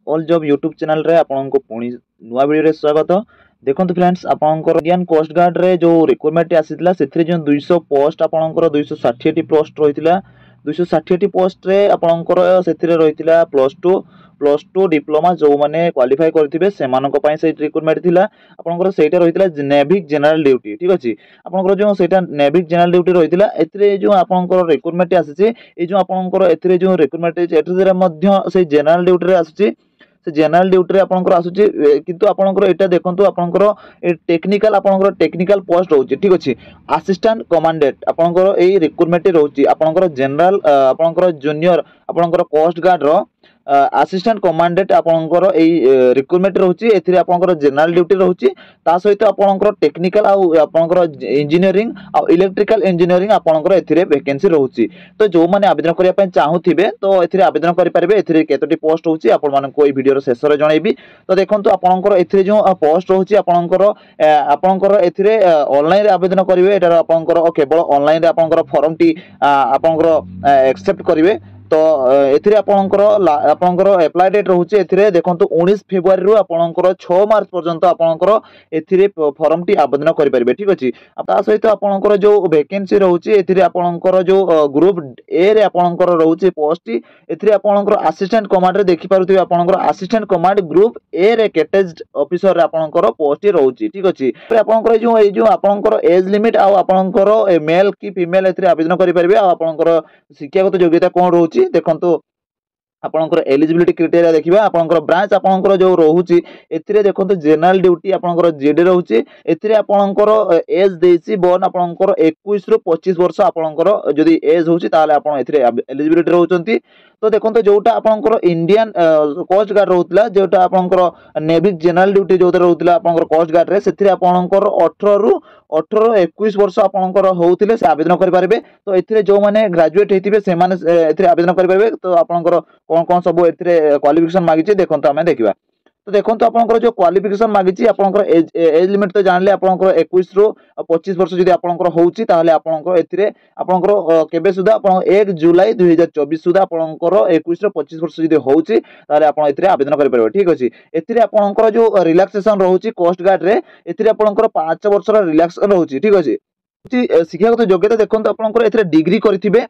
All job YouTube channel रे आपनको पुणी नुआ वीडियो रे स्वागत। देखंतु फ्रेंड्स आपनकर इंडियन कोस्ट गार्ड रे जो रिक्वायरमेंट आसीतला सेथरे जो 200 पोस्ट आपनकर 260 टी पोस्ट रहितला। 260 टी पोस्ट रे आपनकर सेथरे रहितला प्लस टू डिप्लोमा जो माने क्वालिफाई करथिबे सेमानक पय से रिक्वायरमेंट थिला। आपनकर सेटा रहितला नेविक जनरल ड्यूटी, ठीक अछि। आपनकर जो सेटा नेविक जनरल ड्यूटी रहितला एथरे जो आपनकर रिक्वायरमेंट आसीचे ए जो आपनकर एथरे जो रिक्वायरमेंट एथरे मध्य से जनरल ड्यूटी रे आसीचे। से जनरल ड्यूटी रे आपनकर आसुची किंतु आपनकर एटा देखंतु आपनकर टेक्निकल पोस्ट रहउची, ठीक अछि। असिस्टेंट कमांडेंट आपनकर एई रिक्वायरमेंट रहउची। आपनकर जनरल आपनकर जूनियर आपनकर कोस्ट गार्ड रो असिस्टेंट कमांडेंट आपनकर एई रिक्वायरमेंट रहउची। एथिरे आपनकर जनरल ड्यूटी रहउची ता सहित आपनकर टेक्निकल आ आपनकर इंजीनियरिंग आ इलेक्ट्रिकल इंजीनियरिंग आपनकर एथिरे वैकेंसी रहउची। तो जो माने आवेदन करिया पय चाहूथिबे तो एथिरे आवेदन करि परिबे। एथिरे केतोटी पोस्ट होउची आपन माने कोई वीडियो रो शेष रे जणाइबी। तो देखंतु आपनकर एथिरे जो पोस्ट रहउची आपनकर एथिरे ऑनलाइन रे आवेदन करिवे। एटार आपनकर केवल ऑनलाइन रे आपनकर फॉर्म टी आपनकर एक्सेप्ट करिवे। तो एथिरे आपनकर अप्लाई डेट रहउची। एथिरे देखंतु 19 फेब्रुआरी रु आपनकर 6 मार्च पर्यंत आपनकर एथिरे फॉर्म टी आवेदन करि परिबे, ठीक अछि। ता सहित आपनकर जो वैकेंसी रहउची एथिरे आपनकर जो ग्रुप ए रे आपनकर रहउची पोस्ट टी एथिरे आपनकर असिस्टेंट कमांड रे देखि पारुथिबे। आपनकर असिस्टेंट कमांड ग्रुप ए रे कैटेज ऑफिसर रे आपनकर पोस्ट टी रहउची, ठीक अछि। आपनकर जो आपनकर एज लिमिट आ आपनकर मेल की फीमेल एथिरे आवेदन करि परिबे। आ आपनकर शिक्षागत योग्यता कोन रहउची देखंतु आपनकर एलिजिबिलिटी क्राइटेरिया देखिबा। आपनकर ब्रांच आपनकर जो रहउची एथिरे देखंतु जनरल ड्यूटी आपनकर जेडी रहउची। एथिरे आपनकर एज देसी बोर्न आपनकर 21 रु 25 वर्ष आपनकर जदी एज होउची ताले आपन एथिरे एलिजिबिलिटी रहउचंती। तो देखंतु जोटा आपनकर इंडियन कोस्ट गार्ड रहउतला जोटा आपनकर नेविक जनरल ड्यूटी जोटा रहउतला आपनकर कोस्ट गार्ड रे सेथिरे आपनकर 18 21 वर्ष आपनकर होउथिले से आवेदन करि पारिबे। तो एथिरे जो माने ग्रेजुएट हेतिबे से माने एथिरे आवेदन करि पारिबे। तो आपनकर कोन कोन सब एथिरे क्वालिफिकेशन मागिछि देखंतु हमें देखिबा। तो देखंतु आपनकर जो क्वालिफिकेशन मागिछि आपनकर एज लिमिट तो जानले आपनकर 21 रु 25 वर्ष जदी आपनकर होउछि ताले आपनकर एथिरे आपनकर केबे सुदा आपन 1 जुलाई 2024 सुदा आपनकर 21 रु 25 वर्ष जदी होउछि ताले आपन एथिरे आवेदन करि परबे, ठीक अछि। एथिरे आपनकर जो रिलैक्सेशन रहउछि कोस्ट गार्ड रे एथिरे आपनकर 5 वर्ष रा रिलैक्सेशन रहउछि, ठीक अछि। शिक्षागत योग्यता देखंतु आपनकर एथिरे डिग्री करथिबे।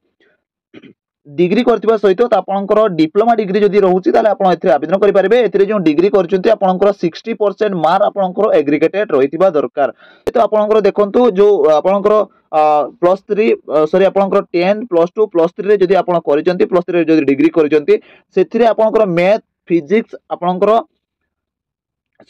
डिग्री करथिबा सहित आपनकर डिप्लोमा डिग्री जदी रहउछि ताले आपन एथिरे आवेदन करि परिबे। एथिरे जो डिग्री करचुंती आपनकर 60% मार्क आपनकर एग्रीगेटेड रहितिबा दरकार। तो आपनकर देखंतु जो आपनकर प्लस 3 सॉरी आपनकर 10 प्लस 2 प्लस 3 रे जदी आपन करिसंती प्लस 3 रे जदी डिग्री करिसंती सेथिरे आपनकर मैथ फिजिक्स आपनकर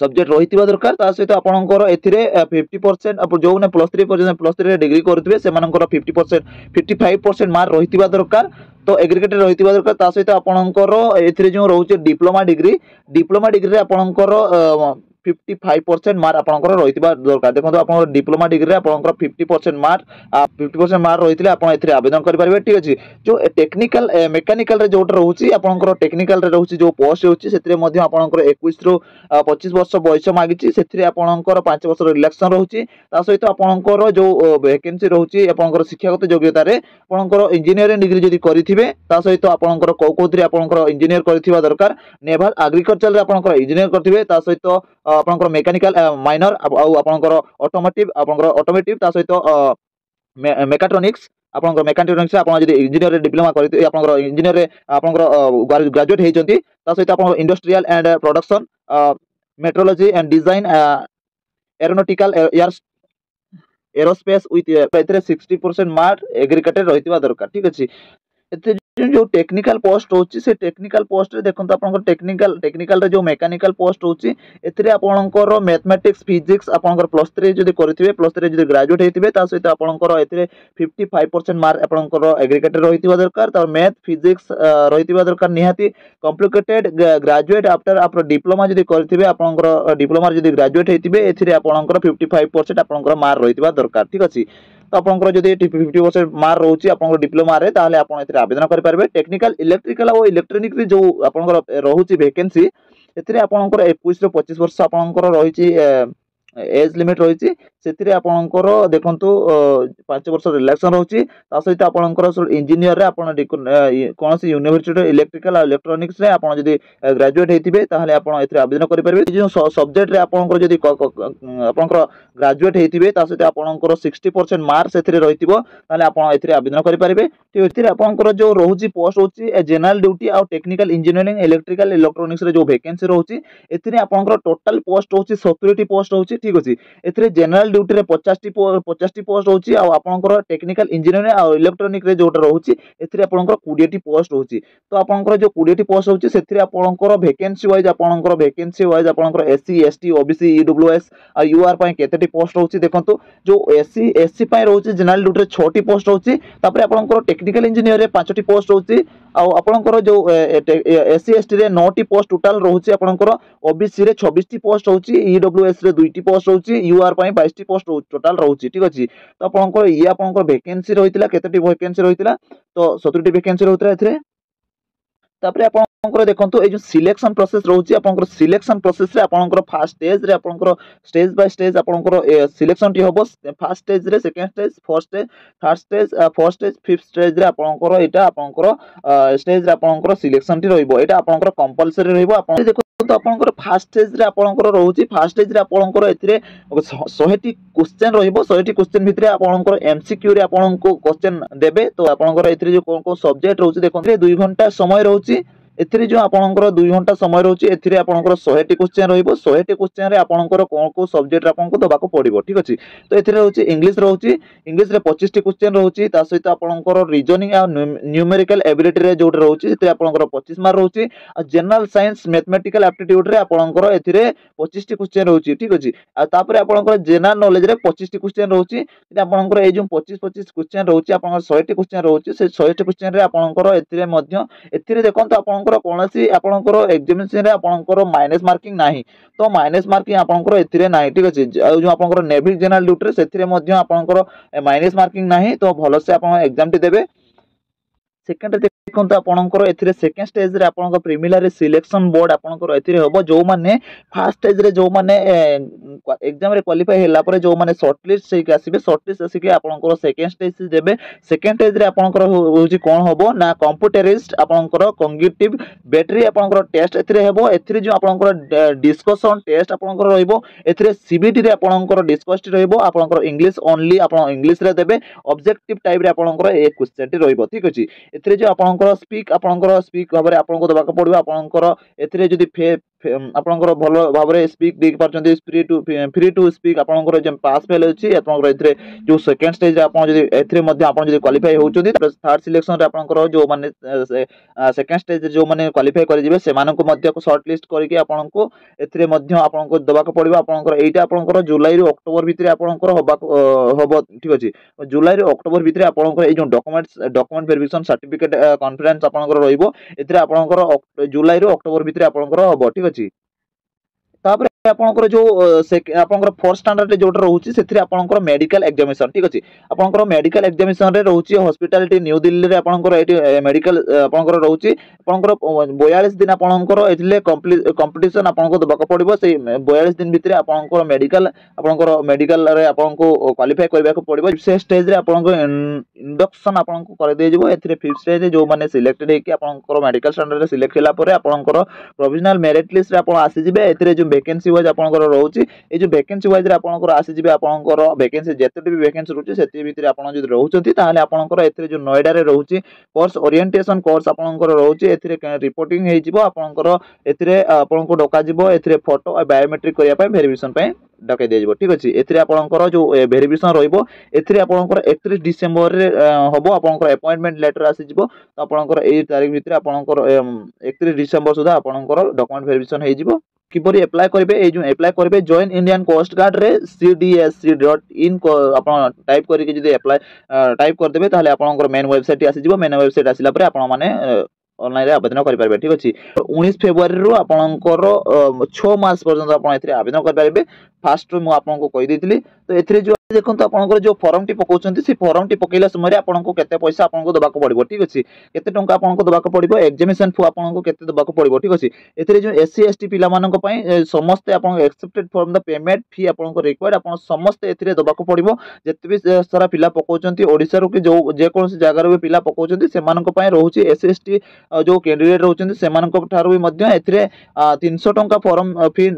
सब्जेक्ट रहितिबा दरकार। ता सहित आपनकर एथिरे 50% आप जो ने प्लस 3 रे डिग्री करथिबे सेमानकर 50% 55% मार्क रहितिबा दरकार। तो एग्रीगेटेड रहितिबा दरकार। ता सहित आपनकर एथिरे जो रहउचे डिप्लोमा डिग्री रे आपनकर 55% मार्क आपनकर रहितिबा दरकार। देखंतु आपनकर डिप्लोमा डिग्री रे आपनकर 50% मार्क रहितिले आपन एथिरे आवेदन करि परिबे, ठीक अछि। जो टेक्निकल मेकानिकल रे जोट रहउची आपनकर टेक्निकल रे रहउची जो पोस्ट होउची सेथिरे मध्ये आपनकर 21 रु 25 वर्ष बयस मागिची। सेथिरे आपनकर 5 वर्ष रिलैक्सेशन रहउची। ता सहित आपनकर जो वैकेंसी रहउची आपनकर शिक्षागत योग्यता रे आपनकर इंजीनियरिंग डिग्री जदी करिथिबे ता सहित आपनकर कोथरे आपनकर इंजीनियर करिथिबा दरकार। नेवल एग्रीकल्चर रे आपनकर इंजीनियर करथिबे। ता सहित आपनकर मेकानिकल माइनर आ आपनकर ऑटोमोटिव ता सहित मेकाट्रॉनिक्स आपनकर मेकाट्रॉनिक्स आपन जदी इंजीनियर रे डिप्लोमा करिथिबे आपनकर इंजीनियर रे आपनकर ग्रेजुएट हेचंती। ता सहित आपन industrial and production metrology and design aeronautical aerospace with एथरे 60% मार्क एग्रीगेटेड रहितिबा दरकार, ठीक अछि। एते जो टेक्निकल पोस्ट होची से टेक्निकल पोस्ट रे देखंतु आपनकर टेक्निकल रे जो मेकानिकल पोस्ट होची एथिरे आपनकर मैथमेटिक्स फिजिक्स आपनकर प्लस 3 जदी करथिबे प्लस 3 जदी ग्रेजुएट हेतिबे ता सहित आपनकर एथिरे 55% मार्क आपनकर एग्रीगेटेड रहितिबा दरकार। ता मैथ फिजिक्स रहितिबा दरकार निहाती। कॉम्प्लिकेटेड ग्रेजुएट आफ्टर आपन डिप्लोमा जदी करथिबे आपनकर डिप्लोमा जदी ग्रेजुएट हेतिबे एथिरे आपनकर 55% आपनकर मार्क रहितिबा दरकार, ठीक अछि। तो आपनकर जदी 50% मार्क रहउची आपनकर डिप्लोमा रे ताले आपन एथिरे आवेदन करि पारबे। टेक्निकल इलेक्ट्रिकल और इलेक्ट्रॉनिक रे जो आपनकर रहउची वैकेंसी एथिरे आपनकर 21 रु 25 वर्ष आपनकर रहिची एज लिमिट रहिची। ସେଥିରେ ଆପଣଙ୍କର ଦେଖନ୍ତୁ 5 ବର୍ଷ ରିଲାକ୍ସନ ରହୁଛି। ତା ସହିତ ଆପଣଙ୍କର ଇଞ୍ଜିନିୟର ରେ ଆପଣ କୌଣସି ୟୁନିଭର୍ସିଟି ଇଲେକ୍ଟ୍ରିକାଲ ଆଉ ଇଲେକ୍ଟ୍ରୋନିକ୍ସ ରେ ଆପଣ ଯଦି ଗ୍ରାजुଏଟ ହେଇଥିବେ ତାହେଲେ ଆପଣ ଏଥିରେ ଆବେଦନ କରିପାରିବେ। ଏ ଯେଉଁ ସବଜେକ୍ଟ ରେ ଆପଣଙ୍କର ଯଦି ଆପଣଙ୍କର ଗ୍ରାजुଏଟ ହେଇଥିବେ ତା ସହିତ ଆପଣଙ୍କର 60% ମାର୍କ ସେଥିରେ ରହିଥିବ ତାହେଲେ ଆପଣ ଏଥିରେ ଆବେଦନ କରିପାରିବେ। ଠିକ ଏଥିରେ ଆପଣଙ୍କର ଯେଉଁ ରହୁଛି ପୋଷ୍ଟ ହଉଛି ଜେନେରାଲ ଡ୍ୟୁଟି ଆଉ ଟେକ୍ନିକାଲ ଇଞ୍ଜିନିୟରିଂ ଇଲେକ୍ଟ୍ରିକାଲ ଇଲେକ୍ଟ୍ରୋନିକ୍ସ ରେ ଯେଉଁ ଭ୍ୟାକେନ୍ସି ରହୁଛି ଏଥିରେ ଆପଣଙ୍କର ଟୋଟାଲ ପୋଷ୍ଟ ହଉଛି 70ଟି ପୋଷ୍ଟ ହଉଛି। ଠିକ ଅଛି, ଏଥିରେ ଜେନେରାଲ ଡ୍ୟୁଟି ରେ 50ଟି ପୋଷ୍ଟ ହଉଛି ଆଉ ଆପଣଙ୍କର ଟେକ୍ନିକାଲ ଇଞ୍ଜିନିୟରିଂ ଆଉ ଇଲେକ୍ଟ୍ରୋନିକ ରେ ଯୋଉଟା ରହୁଛି ଏଥିରେ ଆପଣଙ୍କର 20ଟି ପୋଷ୍ଟ ହଉଛି। ତ ଆପଣଙ୍କର ଯୋଉ 20ଟି ପୋଷ୍ଟ ହଉଛି ସେଥିରେ ଆପଣଙ୍କର ଭ୍ୟାକେନ୍ସି ୱାଇଜ ଆପଣଙ୍କର ଏସସି ଏସଟି ଓବିସି ଇଡବ୍ଲ୍ୟୁଏସ୍ ଆଉ ୟୁଆର ପାଇଁ କେତେଟି ପୋଷ୍ଟ ରହୁଛି ଦେଖନ୍ତୁ। ଯୋଉ ଏସସି ପାଇଁ ରହୁଛି ଜେନେରାଲ ଡ୍ୟୁଟି ରେ 6ଟି ପୋଷ୍ଟ ରହୁଛି। ତାପରେ ଆପଣଙ୍କର ଟେକ୍ନିକାଲ ଇଞ୍ଜିନିୟର ରେ 5ଟି ପୋଷ୍ଟ ରହୁଛି ଆଉ ଆପଣଙ୍କର ଯୋଉ ଏସସି ଏସଟି ରେ 9ଟି ପୋଷ୍ଟ ଟୋଟାଲ ରହୁଛି। ଆପଣଙ୍କର ଓବିସି ରେ 26ଟି ପୋଷ୍ଟ ରହୁଛି, ଇଡବ୍ଲ୍ୟୁଏସ୍ ରେ 2ଟି ପୋଷ୍ଟ ରହୁଛି, ୟୁଆର ପାଇଁ 22ଟି ପୋଷ୍ଟ ଟୋଟାଲ ରହୁଛି। ଠିକ ଅଛି, ତ ଆପଣଙ୍କର ଆପଣଙ୍କର ଭ୍ୟାକେନ୍ସି ରହିଥିଲା କେତେଟି ଭ୍ୟାକେନ୍ସି ରହିଥିଲା ତ 70ଟି ଭ୍ୟାକେନ୍ସି ରହିଥିଲା ଏଥିରେ। ତାପରେ ଆପଣଙ୍କର ଦେଖନ୍ତୁ ଏଇ ଯୋଉ ସିଲେକ୍ସନ ପ୍ରୋସେସ ରହୁଛି ଆପଣଙ୍କର ସିଲେକ୍ସନ ପ୍ରୋସେସ ରେ ଆପଣଙ୍କର ଫାର୍ଷ୍ଟ स्टेज रे ଆପଣଙ୍କର स्टेज बाय स्टेज ଆପଣଙ୍କର ସିଲେକ୍ସନ ଟି ହବ। ଫାର୍ଷ୍ଟ स्टेज रे second stage fourth stage third stage fourth stage fifth stage रे ଆପଣଙ୍କର ଏଟା ଆପଣଙ୍କର स्टेज रे ଆପଣଙ୍କର सिलेक्शन ଟି ରହିବ। ଏଟା ଆପଣଙ୍କର कंपलसरी ରହିବ। ଆପଣ देखो ଆପଣଙ୍କର ଫାର୍ଷ୍ଟ स्टेज रे ଆପଣଙ୍କର ରହୁଛି ଫାର୍ଷ୍ଟ स्टेज रे ଆପଣଙ୍କର ଏଥିରେ 100ଟି क्वेश्चन ରହିବ। 100ଟି क्वेश्चन ଭିତରେ ଆପଣଙ୍କର एमसीक्यू रे ଆପଣଙ୍କୁ क्वेश्चन देबे। तो ଆପଣଙ୍କର ଏଥିରେ जो कोन कोन सब्जेक्ट रहुଛି देखो 2 घंटा समय रहुଛି। एथिरे जो आपनकर 2 घंटा समय रहउची एथिरे आपनकर 100टी क्वेश्चन रहइबो। 100टी क्वेश्चन रे आपनकर कोन को सब्जेक्ट आपनको दबाको पड़िबो। ठीक अछि, तो एथिरे रहउची इंग्लिश रहउची, इंग्लिश रे 25टी क्वेश्चन रहउची। ता सहित आपनकर रीजनिंग आ न्यूमेरिकल एबिलिटी रे जोट रहउची एथिरे आपनकर 25 मार्क रहउची। आ जनरल साइंस मैथमेटिकल एप्टीट्यूड रे आपनकर एथिरे 25टी क्वेश्चन रहउची। ठीक अछि, आ तापरे आपनकर जनरल नॉलेज रे 25टी क्वेश्चन रहउची। एटा आपनकर ए जो 25 क्वेश्चन रहउची आपनकर 100टी क्वेश्चन रहउची। से 100टी क्वेश्चन रे आपनकर एथिरे मध्य एथिरे देखंत आपनकर कोनसी आपनकर एग्जामिनेशन रे आपनकर माइनस मार्किंग नाही। तो माइनस मार्किंग आपनकर एथिरे नाही। ठीक अछि, जो आपनकर नेवी जनरल ड्यूटी रे सेथिरे मध्य आपनकर माइनस मार्किंग नाही। तो भलो से आपन एग्जाम टी देबे। सेकंड देखंत आपनकर एथिरे सेकंड स्टेज रे आपनकर प्रिलिमिनरी सिलेक्शन बोर्ड आपनकर एथिरे होबो। जो माने फर्स्ट स्टेज रे जो माने एग्जाम रे क्वालीफाई हैला परे जो माने शॉर्ट लिस्ट से के आसीबे। शॉर्ट लिस्ट से के आपनकर सेकंड स्टेज से देबे। सेकंड स्टेज रे आपनकर होउची कोन होबो ना कंप्यूटरिस्ट आपनकर कॉग्निटिव बैटरी आपनकर टेस्ट एथिरे हेबो। एथिरे जो आपनकर डिस्कशन टेस्ट आपनकर रहइबो। एथिरे सीबीटी रे आपनकर डिस्कस टी रहइबो। आपनकर इंग्लिश ओनली आपन इंग्लिश रे देबे। ऑब्जेक्टिव टाइप रे आपनकर ए क्वेश्चन टी रहइबो। ठीक अछि, एथिरे जो आपनकर स्पीक भाबरे आपनको दबाको पड़िबो। आपनकर एथिरे जदी आपनकर भलो भाबरे स्पीक देख पारचंती फ्री टू स्पीक आपनकर जे पास फेल अछि। आपनकर एथिरे जो सेकंड स्टेज रे आपन जदी एथिरे मध्ये आपन जदी क्वालीफाई होउचंती थर्ड सिलेक्शन रे आपनकर जो माने सेकंड स्टेज जो माने क्वालीफाई करि जिवे सेमाननको मध्ये को शॉर्ट लिस्ट करके आपनको एथिरे मध्ये आपनको दबाको पड़िबो। आपनकर एटा आपनकर जुलाई रो अक्टोबर भितरे आपनकर होबो। ठीक अछि, जुलाई रो अक्टोबर भितरे आपनकर ए जो डॉक्यूमेंट वेरिफिकेशन सर्टिफिकेट कॉन्फ्रेंस आपनकर रहइबो। एथिरे आपनकर जुलाई रो अक्टोबर भितरे आपनकर होबो। ठीक अछि, तापर आपनकर जो आपनकर फोर्थ स्टैंडर्ड रे जोट रहउची सेथिरे आपनकर मेडिकल एग्जामिनेशन। ठीक अछि, आपनकर मेडिकल एग्जामिनेशन रे रहउची हॉस्पिटैलिटी न्यू दिल्ली रे आपनकर एटी मेडिकल आपनकर रहउची। आपनकर 42 दिन आपनकर एथिले कंपटीशन आपनको दबाको पड़िबो। से 42 दिन भितरे आपनकर मेडिकल रे आपनको क्वालीफाई करबा को पड़िबो। से स्टेज रे आपनको इंडक्शन आपनको कर दे जिवो। एथिरे फिफ्थ स्टेज रे जो माने सिलेक्टेड हे कि आपनकर मेडिकल स्टैंडर्ड रे सिलेक्ट होला परे आपनकर प्रोविजनल मेरिट लिस्ट रे आपन आसी जिवे। एथिरे जो वैकेंसी वाइज आपनकर रहउची ए जो वैकेंसी वाइज रे आपनकर आसी जिवे। आपनकर वैकेंसी जेते भी वैकेंसी रहउची सेति भितरे आपन जदि रहउचंती ताहाले आपनकर एथिरे जो नोएडा रे रहउची कोर्स ओरिएंटेशन कोर्स आपनकर रहउची। एथिरे रिपोर्टिंग हे जिवो। आपनकर एथिरे आपनको डका जिवो। एथिरे फोटो आ बायोमेट्रिक करिया पय वेरिफिकेशन पय डका दे जिवो। ठीक अछि, एथिरे आपनकर जो वेरिफिकेशन रहइबो एथिरे आपनकर 31 डिसेंबर रे होबो। आपनकर अपॉइंटमेंट लेटर आसी जिवो। तो आपनकर ए तारीख भितरे आपनकर 31 डिसेंबर सुधा आपनकर डॉक्यूमेंट वेरिफिकेशन हे जिवो। किपरि अप्लाई करिवे ए जो अप्लाई करिवे जॉइन इंडियन कोस्ट गार्ड रे cdsc.in को आपण टाइप करके जदी अप्लाई टाइप कर देबे ताहले आपनकर मेन वेबसाइट आसी जिवो। मेन वेबसाइट आसिला परे आपण माने ऑनलाइन रे आवेदन कर पारबे ठीक अछि 19 फेब्रुआरी रु आपनकर 6 मास पर्यंत आपन एथिरे आवेदन कर पारबे फास्ट मु आपनको कहि देतिली तो एथिरे जो देखंतु आपनकर जो फॉर्म टी पकोचंती से फॉर्म टी पकेला समय आपनको केते पैसा आपनको दबाको पड़िबो ठीक अछि केते टंका आपनको दबाको पड़िबो एग्जामिनेशन फू आपनको केते दबाको पड़िबो ठीक अछि एथिरे जो एससी एसटी पिला मानक पई समस्त आपन accepted from the payment fee आपनको रिक्वायर्ड आपन समस्त एथिरे दबाको पड़िबो जते भी सारा पिला पकोचंती ओडिसा रो कि जो जे कोनसी जगह रो पिला पकोचंती से मानक पई रहउची एससी एसटी जो कैंडिडेट रहउचंती से मानक ठारो भी मध्य एथिरे 300 टंका फॉर्म फी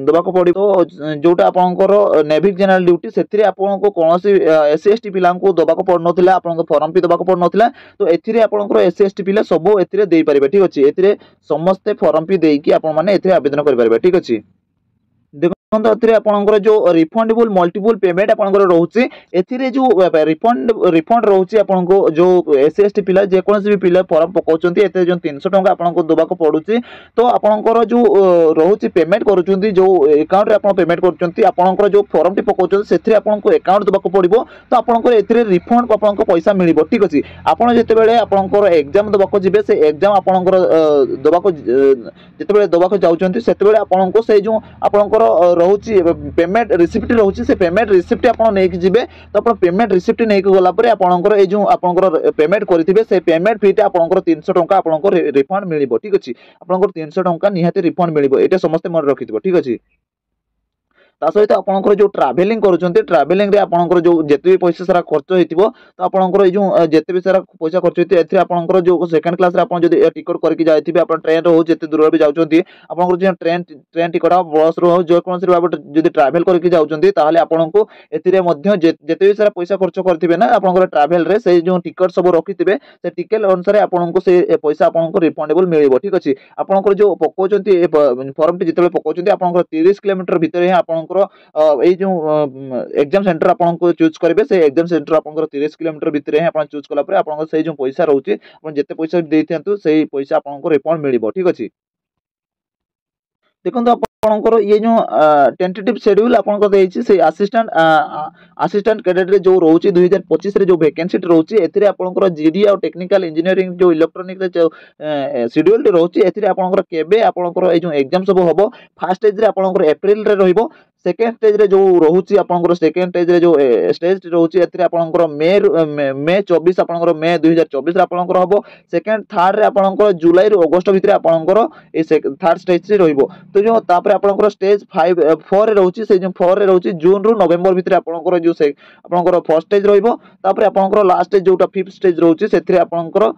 दबाको पड़िबो जोटा आपनकर नेविक जनरल ड्यूटी सेथिरे आपनको कोनोसी एससी एसटी पिला को दबाको पड़ नथिला आपनको फॉर्म फी दबाको पड़ नथिला तो एथिरे आपनकर एससी एसटी पिला सब एथिरे देई परिबे ठीक अछि एथिरे समस्त फॉर्म फी देई कि आपन माने एथिरे आवेदन कर परिबे ठीक अछि देखो एथिरे आपनकर जो रिफंडेबल मल्टीपल पेमेंट आपनकर रहउची एथिरे जो रिफंड रहउची आपनको जो एससी एसटी पिला जे कोनसी भी पिला फॉर्म पकाउचंती एते जो 300 टंका आपनको दबाको पडुची तो आपनकर जो रहउची पेमेंट करूचंती जो अकाउंट रे आपन पेमेंट करूचंती आपनकर जो फॉर्म टी पकाउचंती सेथिरे आपनको अकाउंट दबाको पडिबो तो आपनकर एथिरे रिफंड आपनको पैसा मिलिबो ठीक अछि आपन जेते बेले आपनकर एग्जाम दबाको जिबे से एग्जाम आपनकर दबाको जेते बेले दबाको जाउचंती सेते बेले आपनको से जो आपनकर रहउची पेमेंट रिसिप्ट रहउची से पेमेंट रिसिप्ट आपन नै कि जिबे तो आपन पेमेंट रिसिप्ट नै कि गला परे आपनकर ए जो आपनकर पेमेंट करथिबे से पेमेंट फीटा आपनकर 300 टंका आपनकर रिफंड मिलिबो ठीक अछि आपनकर 300 टंका निहाती रिफंड मिलिबो एटा समस्त मन रखिथिबो ठीक अछि ता सहित आपनकर जो ट्रैवलिंग करूचंती ट्रैवलिंग रे आपनकर जो जेते भी पैसा सारा खर्च हेतिबो तो आपनकर ए जो जेते भी सारा पैसा खर्च हेति एथि आपनकर जो सेकंड क्लास रे आपन जदी टिकट करके जायथिबे आपन ट्रेन रो जेते दूर भी जाउचंती आपनकर जो ट्रेन टिकट बस रो जो कोनसी बाबत जदी ट्रैवल करके जाउचंती ताले आपनको एथि रे मध्य जेते भी सारा पैसा खर्च करथिबे ना आपनकर ट्रैवल रे से जो टिकट सब रखिथिबे से टिकट अनुसार आपनको से पैसा आपनको रिफंडेबल मिलिबो ठीक अछि आपनकर जो पकोचंती फॉर्म टी जेते पकोचंती आपनकर 30 किलोमीटर भीतर ही आपन ए जो एग्जाम सेंटर आपन को चूज करेबे से एग्जाम सेंटर आपन 30 किलोमीटर भीतर है आपन चूज कला परे आपन से जो पैसा रहउची आपन जते पैसा देथियंतु सेही पैसा आपन को रिफंड मिलिबो ठीक अछि देखो आपनकर ये जो टेंटेटिव शेड्यूल आपनकर देछि से असिस्टेंट कैडेट रे जो रहउची 2025 रे जो वैकेंसी रहउची एथिरे आपनकर जीडी और टेक्निकल इंजीनियरिंग जो इलेक्ट्रॉनिक रे जो शेड्यूल रहउची एथिरे आपनकर केबे आपनकर ए जो एग्जाम सब होबो फर्स्ट स्टेज रे आपनकर अप्रैल रे रहिबो सेकेंड स्टेज रे जो रहउची आपनकर सेकेंड स्टेज रे जो स्टेज रहउची एथिरे आपनकर मे 24 आपनकर मे 2024 रे आपनकर होबो सेकेंड थर्ड रे आपनकर जुलाई रे अगस्त भीतर आपनकर ए थर्ड स्टेज रे रहिबो तो जो तापर आपनकर स्टेज 5 4 रे रहउची से जो 4 रे रहउची जून रु नवंबर भीतर आपनकर जो से आपनकर फर्स्ट स्टेज रहिबो तापर आपनकर लास्ट स्टेज जोटा फिफ्थ स्टेज रहउची सेथिरे आपनकर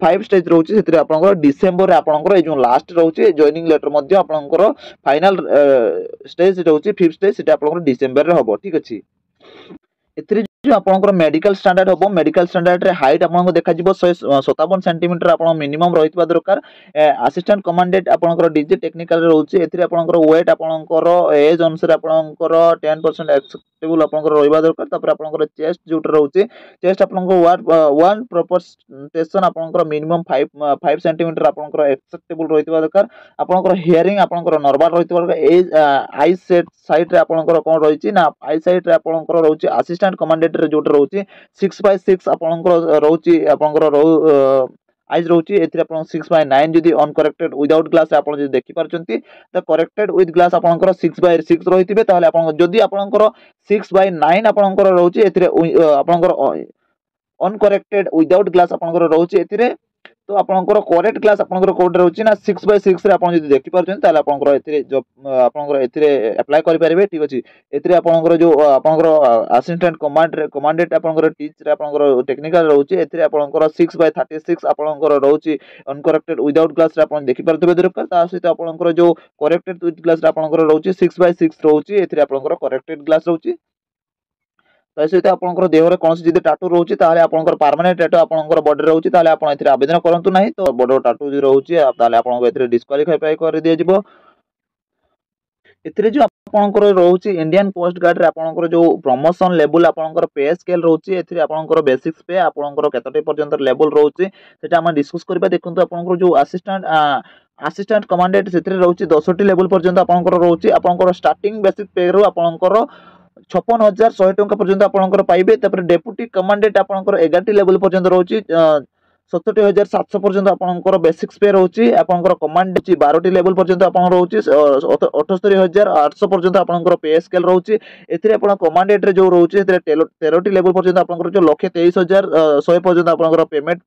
5 स्टेज रहउची सेथिरे आपनकर डिसेंबर रे आपनकर ए जो लास्ट रहउची जॉइनिंग लेटर मध्ये आपनकर फाइनल स्टेज रहउची फिफ्थ स्टेज सेटा आपनकर डिसेंबर रे होबो ठीक अछि एथिरे जो आपनकर मेडिकल स्टैंडर्ड होबो मेडिकल स्टैंडर्ड रे हाइट आपनको देखा जिवो 157 सेंटीमीटर आपन मिनिमम रहितबा दरकार असिस्टेंट कमांडेंट आपनकर डीजी टेक्निकल रे रहउची एथिरे आपनकर वेट आपनकर एज अनुसार आपनकर 10% एक्सेप्टेबल आपनकर रहिबा दरकार तापर आपनकर चेस्ट जोट रहउची चेस्ट आपनकर वन प्रोपोर्शनेशन आपनकर मिनिमम 5 सेंटीमीटर आपनकर एक्सेप्टेबल रहितबा दरकार आपनकर हियरिंग आपनकर नॉर्मल रहितबा दरकार एज आई सेट साइड रे आपनकर कोन रहिची ना आई साइड रे आपनकर रहउची असिस्टेंट कमांडेंट रे जोट रहउची 6/6 आपनकर रहउची आपनकर आइज रहउची एथिरे आपन 6/9 जदी अनकरेक्टेड विदाउट ग्लास आपन जदी देखि परचंती त करेक्टेड विथ ग्लास आपनकर 6/6 रहितिबे ताले आपन जदी आपनकर 6/9 आपनकर रहउची एथिरे आपनकर अनकरेक्टेड विदाउट ग्लास आपनकर रहउची एथिरे तो आपनकर करेक्ट क्लास आपनकर कोड रहउची ना 6/6 रे आपन जदी देखि परचंती ताले आपनकर एथिरे जो आपनकर एथिरे अप्लाई करि परिबे ठीक अछि एथिरे आपनकर जो आपनकर असिस्टेंट कमांडेंट आपनकर टीच रे आपनकर टेक्निकल रहउची एथिरे आपनकर 6/36 आपनकर रहउची अनकरेक्टेड विदाउट ग्लास रे आपन देखि परतबे दरकार ता सहित आपनकर जो करेक्टेड विथ ग्लास रे आपनकर रहउची 6/6 रहउची एथिरे आपनकर करेक्टेड ग्लास रहउची सहित आपनकर देहरे कोनसी जदी टाटू रहउची ताले आपनकर परमानेंट टाटू आपनकर बॉडी रहउची ताले आपन एथिरे आवेदन करंतु नाही तो बडो टाटू जदी रहउची ताले आपनकर एथिरे डिस्क्वालिफाई कर दिया जिवो एथिरे जो आपनकर रहउची इंडियन कोस्ट गार्ड रे आपनकर जो प्रमोशन लेवल आपनकर पे स्केल रहउची एथिरे आपनकर बेसिक्स पे आपनकर केतटे पर्यंत लेवल रहउची सेटा हम डिस्कस करबा देखंतु आपनकर जो असिस्टेंट कमांडेंट सेथिरे रहउची 10 टी लेवल पर्यंत आपनकर रहउची आपनकर स्टार्टिंग बेसिक पे रो आपनकर 56,100 टंका पर्यंत आपनकर पाइबे तापर डेप्यूटी कमांडेंट आपनकर 11 टी लेवल पर्यंत रहउची 67,700 पर्यंत आपनकर बेसिक पे रोची आपनकर कमांड ची 12 लेवल पर्यंत आपन रोची 78,800 पर्यंत आपनकर पे स्केल रोची एथिरे आपन कमांड एट रे जो रोची एथिरे 13 लेवल पर्यंत आपनकर जो 1,23,100 पर्यंत आपनकर पेमेंट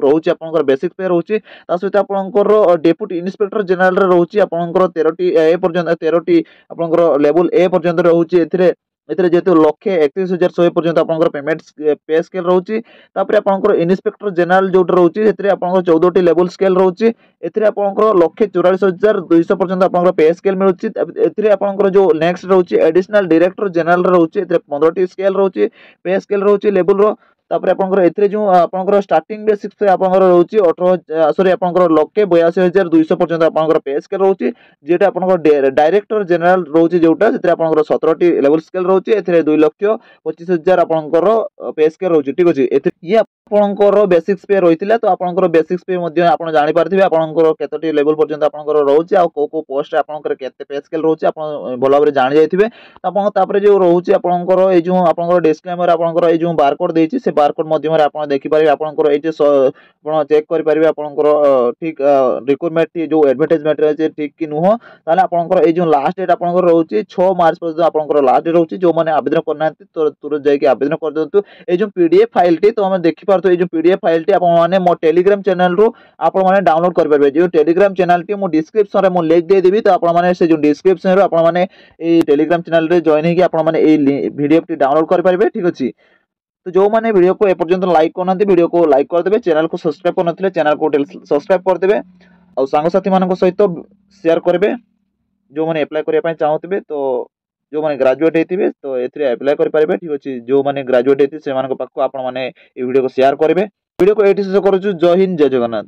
रोची आपनकर बेसिक पे रोची ता सहित आपनकर डेप्यूटी इन्स्पेक्टर जनरल रे रोची आपनकर 13 ए पर्यंत 13 आपनकर लेवल ए पर्यंत रोची एथिरे एथिरे जेतु 1,31,100 पर्यंत आपनकर पेमेंट पे स्केल रोची तापर आपनकर इन्स्पेक्टर जनरल जो रोची एथिरे आपनकर 14 लेवल स्केल रोची एथिरे आपनकर 1,44,200 पर्यंत आपनकर पे स्केल मिलुची एथिरे आपनकर जो नेक्स्ट रोची एडिशनल डायरेक्टर जनरल रोची एथिरे 15 स्केल रोची पे स्केल रोची लेवल रो तापर आपनकर एथिरे जो आपनकर स्टार्टिंग बेसिक पे आपनकर रोची 18 सॉरी आपनकर 1,82,200 पर्यंत आपनकर पे स्केल रोची जेटा आपनकर डायरेक्टर जनरल रोची जोटा सेथिरे आपनकर 17 लेवल स्केल रोची एथिरे 2,25,000 आपनकर पे स्केल रोची ठीक अछि ये आपनकर बेसिक्स पे रहितिला तो आपनकर बेसिक्स पे मध्ये आपण जानि पारथिबे आपनकर केतोटी लेवल पर्यंत आपनकर रहउची आ को पोस्ट आपनकर केते पे स्केल रहउची आपण भलो भाबरे जानि जायथिबे आपण तापरे जो रहउची आपनकर ए जो आपनकर डिस्क्लेमर आपनकर ए जो बारकोड देछि से बारकोड माध्यम रे आपण देखि पारिबे आपनकर ए जे आपण चेक करि पारिबे आपनकर ठीक रिक्वायरमेंट जो एडवर्टाइजमेंट रे जे ठीक कि नुहो ताले आपनकर ए जो लास्ट डेट आपनकर रहउची 6 मार्च पर्यंत आपनकर लास्ट डेट रहउची जो माने आवेदन करनांती तो तुरंत जाय कि आवेदन कर दंतु ए जो पीडीएफ फाइल टी तो हम देखि पारतो ए जो पीडीएफ फाइल टी आपण माने मो टेलीग्राम चैनल रो आपण माने डाउनलोड कर परबे जो टेलीग्राम चैनल टी मो डिस्क्रिप्शन रे मो लिंक दे देबी तो आपण माने से जो डिस्क्रिप्शन रो आपण माने ए टेलीग्राम चैनल रे जॉइन हे कि आपण माने ए पीडीएफ टी डाउनलोड कर परबे ठीक अछि तो जो माने वीडियो को ए पर्यंत लाइक करनांती वीडियो को लाइक कर देबे चैनल को सब्सक्राइब करनथिले चैनल को सब्सक्राइब कर देबे और सांग साथी मानको सहित शेयर करबे जो माने अप्लाई करिया पय चाहौतबे तो जो माने ग्रेजुएट हेतिबे तो एथिरे अप्लाई करि पारिबे ठीक अछि जो माने ग्रेजुएट हेति से मानको पाखको आपण माने ए वीडियो को शेयर करबे वीडियो को एठी शेष करूछु जय हिंद जय जगन्नाथ।